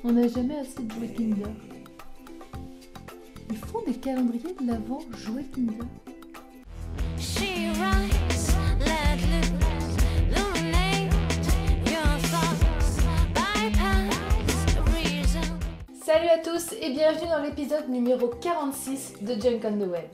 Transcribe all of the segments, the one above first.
On n'a jamais assez de jouets Kinder. Ils font des calendriers de l'Avent jouets Kinder. Salut à tous et bienvenue dans l'épisode numéro 46 de Junk on the Web.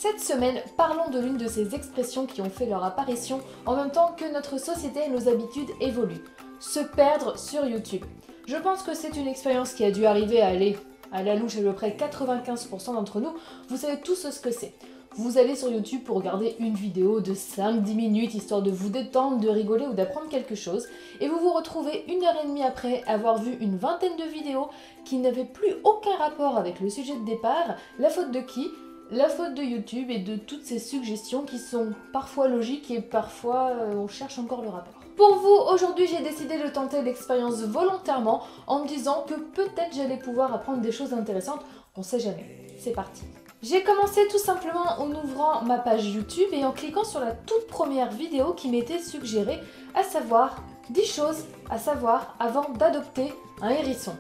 Cette semaine, parlons de l'une de ces expressions qui ont fait leur apparition en même temps que notre société et nos habitudes évoluent. Se perdre sur YouTube. Je pense que c'est une expérience qui a dû arriver à la louche à peu près 95% d'entre nous. Vous savez tous ce que c'est. Vous allez sur YouTube pour regarder une vidéo de 5-10 minutes histoire de vous détendre, de rigoler ou d'apprendre quelque chose et vous vous retrouvez 1h30 après avoir vu une vingtaine de vidéos qui n'avaient plus aucun rapport avec le sujet de départ. La faute de qui ? La faute de YouTube et de toutes ces suggestions qui sont parfois logiques et parfois on cherche encore le rapport. Pour vous, aujourd'hui j'ai décidé de tenter l'expérience volontairement en me disant que peut-être j'allais pouvoir apprendre des choses intéressantes, on sait jamais. C'est parti. J'ai commencé tout simplement en ouvrant ma page YouTube et en cliquant sur la toute première vidéo qui m'était suggérée, à savoir 10 choses à savoir avant d'adopter un hérisson.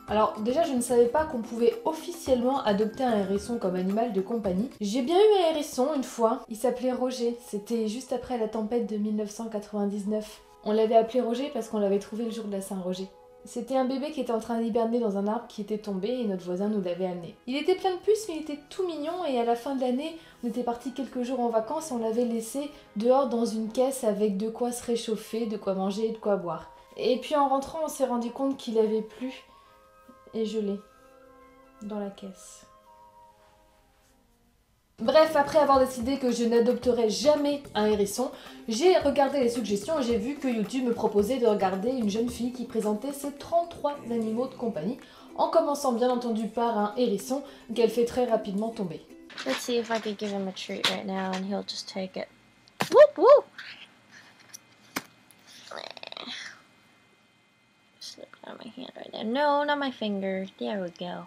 Alors déjà je ne savais pas qu'on pouvait officiellement adopter un hérisson comme animal de compagnie. J'ai bien eu un hérisson une fois, il s'appelait Roger, c'était juste après la tempête de 1999. On l'avait appelé Roger parce qu'on l'avait trouvé le jour de la Saint-Roger. C'était un bébé qui était en train d'hiberner dans un arbre qui était tombé et notre voisin nous l'avait amené. Il était plein de puces mais il était tout mignon et à la fin de l'année, on était partis quelques jours en vacances et on l'avait laissé dehors dans une caisse avec de quoi se réchauffer, de quoi manger et de quoi boire. Et puis en rentrant, on s'est rendu compte qu'il avait plu et je l'ai dans la caisse. Bref, après avoir décidé que je n'adopterais jamais un hérisson, j'ai regardé les suggestions et j'ai vu que YouTube me proposait de regarder une jeune fille qui présentait ses 33 animaux de compagnie, en commençant bien entendu par un hérisson qu'elle fait très rapidement tomber. Let's see if I could give him a treat right now and he'll just take it. Whoop whoop! Slip it out of my hand right there. No, not my finger. There we go.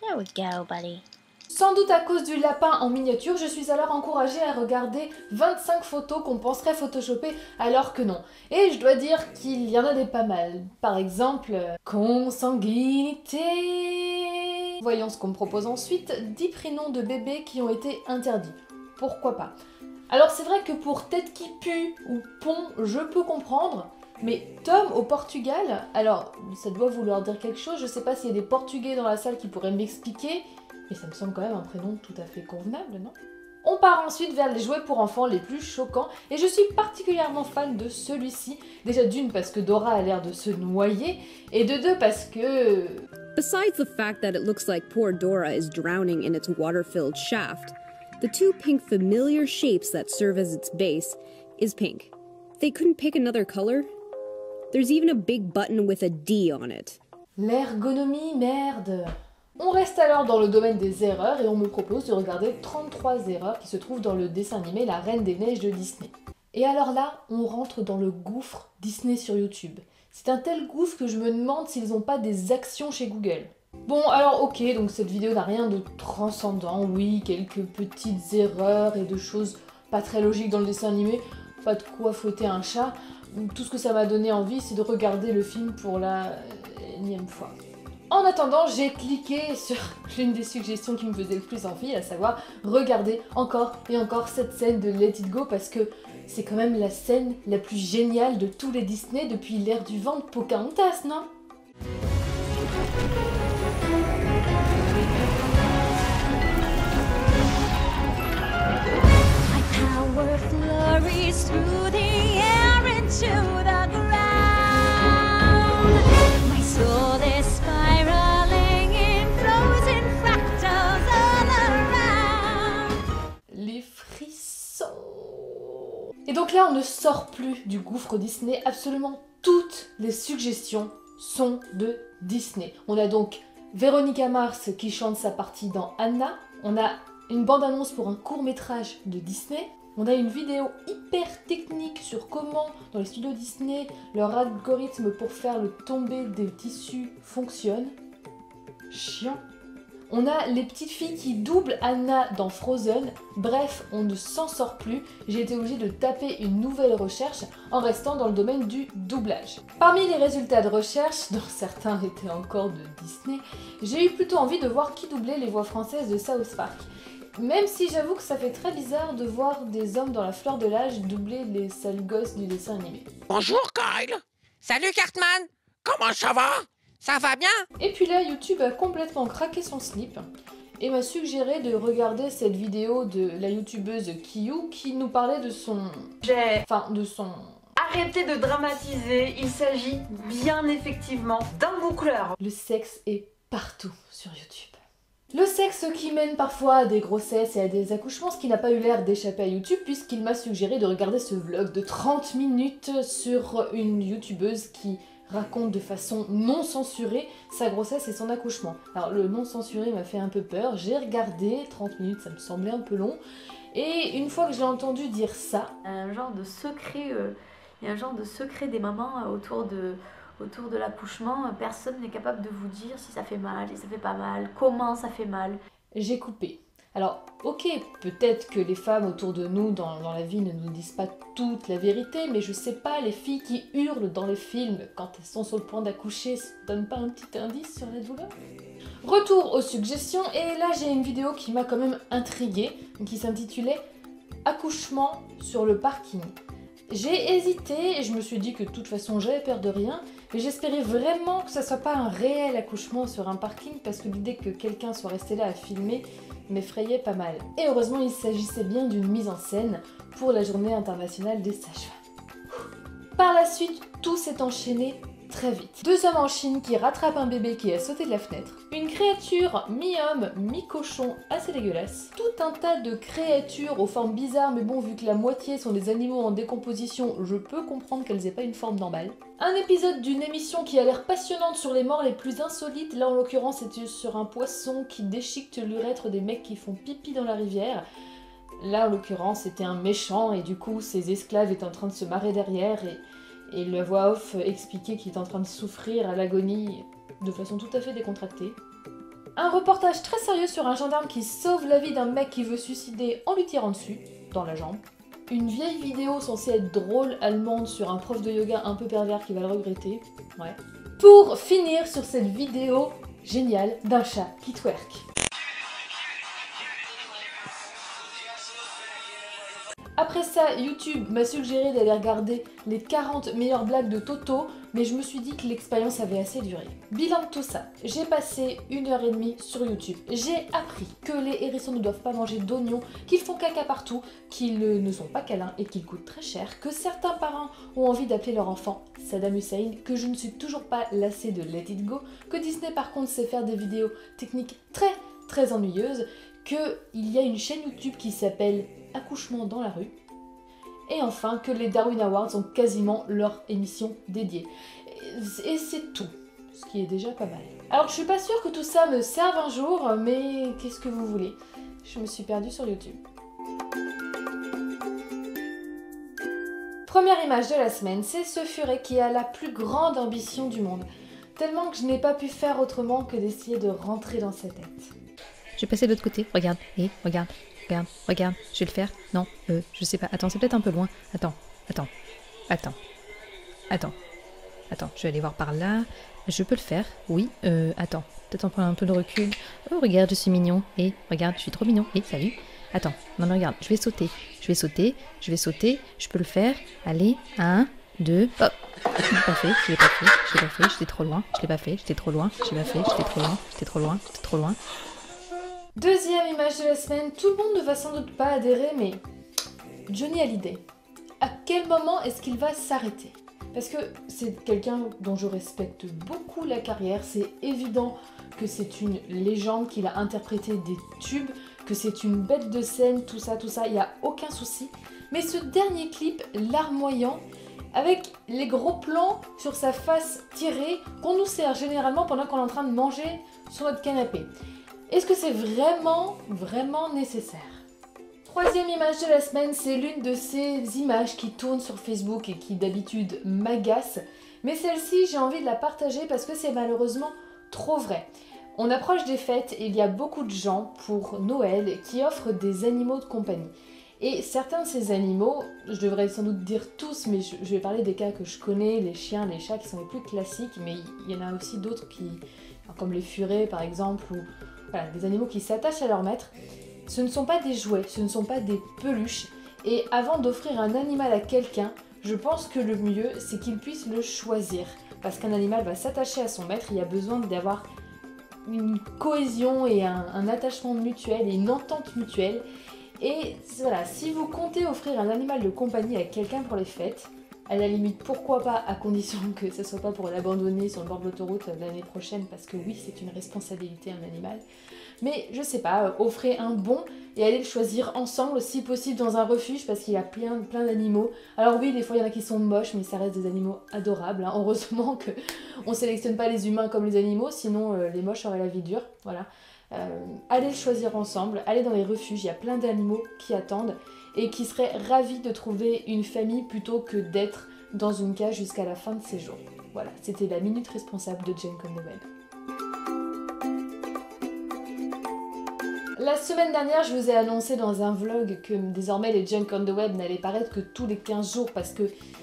There we go, buddy. Sans doute à cause du lapin en miniature, je suis alors encouragée à regarder 25 photos qu'on penserait photoshopées alors que non. Et je dois dire qu'il y en a des pas mal. Par exemple, consanguinité. Voyons ce qu'on me propose ensuite, 10 prénoms de bébés qui ont été interdits. Pourquoi pas ? Alors c'est vrai que pour tête qui pue ou pont, je peux comprendre. Mais Tom au Portugal, alors ça doit vouloir dire quelque chose, je sais pas s'il y a des Portugais dans la salle qui pourraient m'expliquer. Et ça me semble quand même un prénom tout à fait convenable, non ? On part ensuite vers les jouets pour enfants les plus choquants, et je suis particulièrement fan de celui-ci. Déjà d'une parce que Dora a l'air de se noyer, et de deux parce que... Besides the fact that it looks like poor Dora is drowning in its water-filled shaft, the two pink familiar shapes that serve as its base is pink. They couldn't pick another color? There's even a big button with a D on it. L'ergonomie, merde. On reste alors dans le domaine des erreurs et on me propose de regarder 33 erreurs qui se trouvent dans le dessin animé La Reine des Neiges de Disney. Et alors là, on rentre dans le gouffre Disney sur YouTube. C'est un tel gouffre que je me demande s'ils n'ont pas des actions chez Google. Bon, alors ok, donc cette vidéo n'a rien de transcendant, oui, quelques petites erreurs et de choses pas très logiques dans le dessin animé, pas de quoi fouetter un chat. Tout ce que ça m'a donné envie, c'est de regarder le film pour la énième fois. En attendant, j'ai cliqué sur l'une des suggestions qui me faisait le plus envie, à savoir regarder encore et encore cette scène de Let It Go parce que c'est quand même la scène la plus géniale de tous les Disney depuis l'ère du vent de Pocahontas, non ? My power flurries through the air into the ground. My soul is spiraling in frozen fractals all around. Les frissons. Et donc là, on ne sort plus du gouffre Disney. Absolument toutes les suggestions sont de Disney. On a donc Véronica Mars qui chante sa partie dans Anna. On a une bande-annonce pour un court-métrage de Disney. On a une vidéo hyper technique sur comment, dans les studios Disney, leur algorithme pour faire le tombé des tissus fonctionne. Chiant. On a les petites filles qui doublent Anna dans Frozen. Bref, on ne s'en sort plus. J'ai été obligée de taper une nouvelle recherche en restant dans le domaine du doublage. Parmi les résultats de recherche, dont certains étaient encore de Disney, j'ai eu plutôt envie de voir qui doublait les voix françaises de South Park. Même si j'avoue que ça fait très bizarre de voir des hommes dans la fleur de l'âge doubler les sales gosses du dessin animé. Bonjour Kyle. Salut Cartman. Comment ça va? Ça va bien? Et puis là, YouTube a complètement craqué son slip et m'a suggéré de regarder cette vidéo de la youtubeuse Kiyu qui nous parlait de son... Arrêtez de dramatiser, il s'agit bien effectivement d'un boucleur. Le sexe est partout sur YouTube. Le sexe qui mène parfois à des grossesses et à des accouchements, ce qui n'a pas eu l'air d'échapper à YouTube puisqu'il m'a suggéré de regarder ce vlog de 30 minutes sur une youtubeuse qui raconte de façon non censurée sa grossesse et son accouchement. Alors le non censuré m'a fait un peu peur, j'ai regardé, 30 minutes ça me semblait un peu long, et une fois que j'ai entendu dire ça... Un genre de secret, il y a un genre de secret des mamans autour de l'accouchement, personne n'est capable de vous dire si ça fait mal, si ça fait pas mal, comment ça fait mal. J'ai coupé. Alors, ok, peut-être que les femmes autour de nous dans la vie ne nous disent pas toute la vérité, mais je sais pas, les filles qui hurlent dans les films quand elles sont sur le point d'accoucher, ça donne pas un petit indice sur la douleur? Retour aux suggestions, et là j'ai une vidéo qui m'a quand même intriguée, qui s'intitulait « Accouchement sur le parking ». J'ai hésité et je me suis dit que de toute façon j'avais peur de rien, mais j'espérais vraiment que ça soit pas un réel accouchement sur un parking parce que l'idée que quelqu'un soit resté là à filmer m'effrayait pas mal. Et heureusement il s'agissait bien d'une mise en scène pour la journée internationale des sages-femmes. Par la suite, tout s'est enchaîné très vite. 2 hommes en Chine qui rattrapent un bébé qui a sauté de la fenêtre, une créature mi-homme, mi-cochon assez dégueulasse, tout un tas de créatures aux formes bizarres, mais bon, vu que la moitié sont des animaux en décomposition, je peux comprendre qu'elles aient pas une forme normale. Un épisode d'une émission qui a l'air passionnante sur les morts les plus insolites, là en l'occurrence c'était sur un poisson qui déchiquette l'urètre des mecs qui font pipi dans la rivière. Là en l'occurrence c'était un méchant et du coup ses esclaves étaient en train de se marrer derrière et la voix off expliquait qu'il est en train de souffrir à l'agonie de façon tout à fait décontractée. Un reportage très sérieux sur un gendarme qui sauve la vie d'un mec qui veut suicider en lui tirant dessus, dans la jambe. Une vieille vidéo censée être drôle allemande sur un prof de yoga un peu pervers qui va le regretter. Ouais. Pour finir sur cette vidéo géniale d'un chat qui twerk. Après ça, YouTube m'a suggéré d'aller regarder les 40 meilleures blagues de Toto, mais je me suis dit que l'expérience avait assez duré. Bilan de tout ça, j'ai passé 1h30 sur YouTube. J'ai appris que les hérissons ne doivent pas manger d'oignons, qu'ils font caca partout, qu'ils ne sont pas câlins et qu'ils coûtent très cher, que certains parents ont envie d'appeler leur enfant Saddam Hussein, que je ne suis toujours pas lassée de Let It Go, que Disney par contre sait faire des vidéos techniques très ennuyeuses, qu'il y a une chaîne YouTube qui s'appelle Accouchement dans la rue, et enfin que les Darwin Awards ont quasiment leur émission dédiée. Et c'est tout, ce qui est déjà pas mal. Alors je suis pas sûre que tout ça me serve un jour, mais qu'est-ce que vous voulez? Je me suis perdue sur YouTube. Première image de la semaine, c'est ce furet qui a la plus grande ambition du monde, tellement que je n'ai pas pu faire autrement que d'essayer de rentrer dans sa tête. Je vais passer de l'autre côté, regarde, et regarde, je vais le faire, non, je sais pas, attends, c'est peut-être un peu loin, attends, je vais aller voir par là, je peux le faire, oui, attends, peut-être en prenant un peu de recul, oh regarde, je suis mignon, et regarde, je suis trop mignon, et salut, attends, non mais regarde, je vais sauter, je peux le faire, allez, 1, 2, hop, je l'ai pas fait, j'étais trop loin, je l'ai pas fait, j'étais trop loin, j'étais trop loin. Deuxième image de la semaine, tout le monde ne va sans doute pas adhérer, mais Johnny Hallyday, à quel moment est-ce qu'il va s'arrêter? Parce que c'est quelqu'un dont je respecte beaucoup la carrière, c'est évident que c'est une légende, qu'il a interprété des tubes, que c'est une bête de scène, tout ça, il n'y a aucun souci. Mais ce dernier clip larmoyant, avec les gros plans sur sa face tirée, qu'on nous sert généralement pendant qu'on est en train de manger sur notre canapé. Est-ce que c'est vraiment nécessaire? Troisième image de la semaine, c'est l'une de ces images qui tournent sur Facebook et qui d'habitude m'agace. Mais celle-ci, j'ai envie de la partager parce que c'est malheureusement trop vrai. On approche des fêtes et il y a beaucoup de gens pour Noël qui offrent des animaux de compagnie. Et certains de ces animaux, je devrais sans doute dire tous, mais je vais parler des cas que je connais, les chiens, les chats qui sont les plus classiques, mais il y en a aussi d'autres comme les furets par exemple, ou voilà, des animaux qui s'attachent à leur maître. Ce ne sont pas des jouets, ce ne sont pas des peluches, et avant d'offrir un animal à quelqu'un, je pense que le mieux c'est qu'il puisse le choisir, parce qu'un animal va s'attacher à son maître, il y a besoin d'avoir une cohésion et un attachement mutuel et une entente mutuelle. Et voilà, si vous comptez offrir un animal de compagnie à quelqu'un pour les fêtes, à la limite pourquoi pas, à condition que ce soit pas pour l'abandonner sur le bord de l'autoroute l'année prochaine, parce que oui, c'est une responsabilité un animal. Mais je sais pas, offrez un bon et allez le choisir ensemble, si possible dans un refuge, parce qu'il y a plein d'animaux. Alors oui, des fois il y en a qui sont moches, mais ça reste des animaux adorables, hein. Heureusement qu'on sélectionne pas les humains comme les animaux, sinon les moches auraient la vie dure, voilà. Allez le choisir ensemble, allez dans les refuges, il y a plein d'animaux qui attendent et qui seraient ravis de trouver une famille plutôt que d'être dans une cage jusqu'à la fin de ses jours. Voilà, c'était la minute responsable de Junk on the Web. La semaine dernière, je vous ai annoncé dans un vlog que désormais les Junk on the Web n'allaient paraître que tous les 15 jours parce que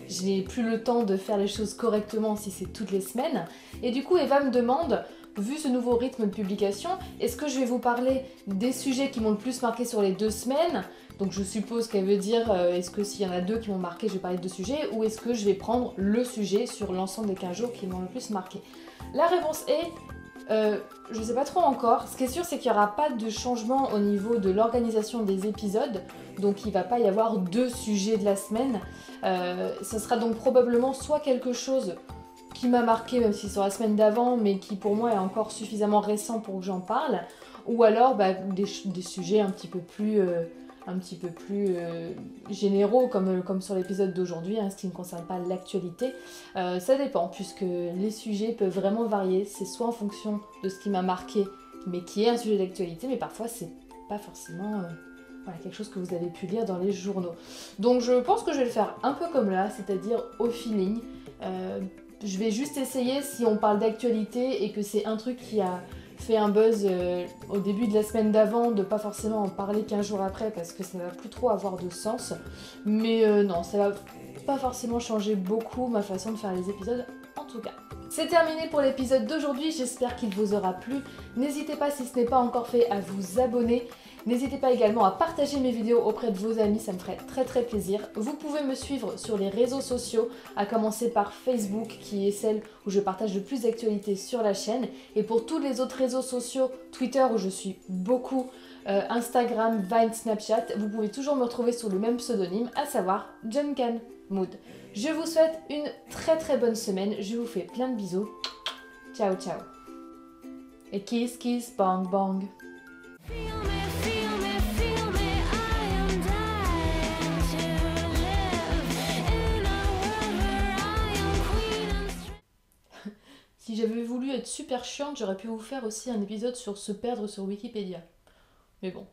je n'ai plus le temps de faire les choses correctement si c'est toutes les semaines. Et du coup, Eva me demande, vu ce nouveau rythme de publication, est-ce que je vais vous parler des sujets qui m'ont le plus marqué sur les 2 semaines? Donc je suppose qu'elle veut dire, est-ce que s'il y en a 2 qui m'ont marqué, je vais parler de 2 sujets, ou est-ce que je vais prendre le sujet sur l'ensemble des 15 jours qui m'ont le plus marqué? La réponse est, je sais pas trop encore. Ce qui est sûr, c'est qu'il n'y aura pas de changement au niveau de l'organisation des épisodes, donc il va pas y avoir 2 sujets de la semaine. Ce sera donc probablement soit quelque chose qui m'a marqué, même si c'est sur la semaine d'avant, mais qui pour moi est encore suffisamment récent pour que j'en parle, ou alors des sujets un petit peu plus généraux comme sur l'épisode d'aujourd'hui, hein, ce qui ne concerne pas l'actualité. Ça dépend, puisque les sujets peuvent vraiment varier, c'est soit en fonction de ce qui m'a marqué, mais qui est un sujet d'actualité, mais parfois c'est pas forcément quelque chose que vous avez pu lire dans les journaux. Donc je pense que je vais le faire un peu comme là, c'est-à-dire au feeling. Je vais juste essayer, si on parle d'actualité et que c'est un truc qui a fait un buzz au début de la semaine d'avant, de pas forcément en parler 15 jours après parce que ça va plus trop avoir de sens. Mais non, ça va pas forcément changer beaucoup ma façon de faire les épisodes en tout cas. C'est terminé pour l'épisode d'aujourd'hui, j'espère qu'il vous aura plu. N'hésitez pas, si ce n'est pas encore fait, à vous abonner. N'hésitez pas également à partager mes vidéos auprès de vos amis, ça me ferait très très plaisir. Vous pouvez me suivre sur les réseaux sociaux, à commencer par Facebook, qui est celle où je partage le plus d'actualités sur la chaîne. Et pour tous les autres réseaux sociaux, Twitter où je suis beaucoup, Instagram, Vine, Snapchat, vous pouvez toujours me retrouver sous le même pseudonyme, à savoir Juncan Mood. Je vous souhaite une très très bonne semaine, je vous fais plein de bisous. Ciao ciao. Et kiss kiss bang bang. Si j'avais voulu être super chiante, j'aurais pu vous faire aussi un épisode sur se perdre sur Wikipédia. Mais bon.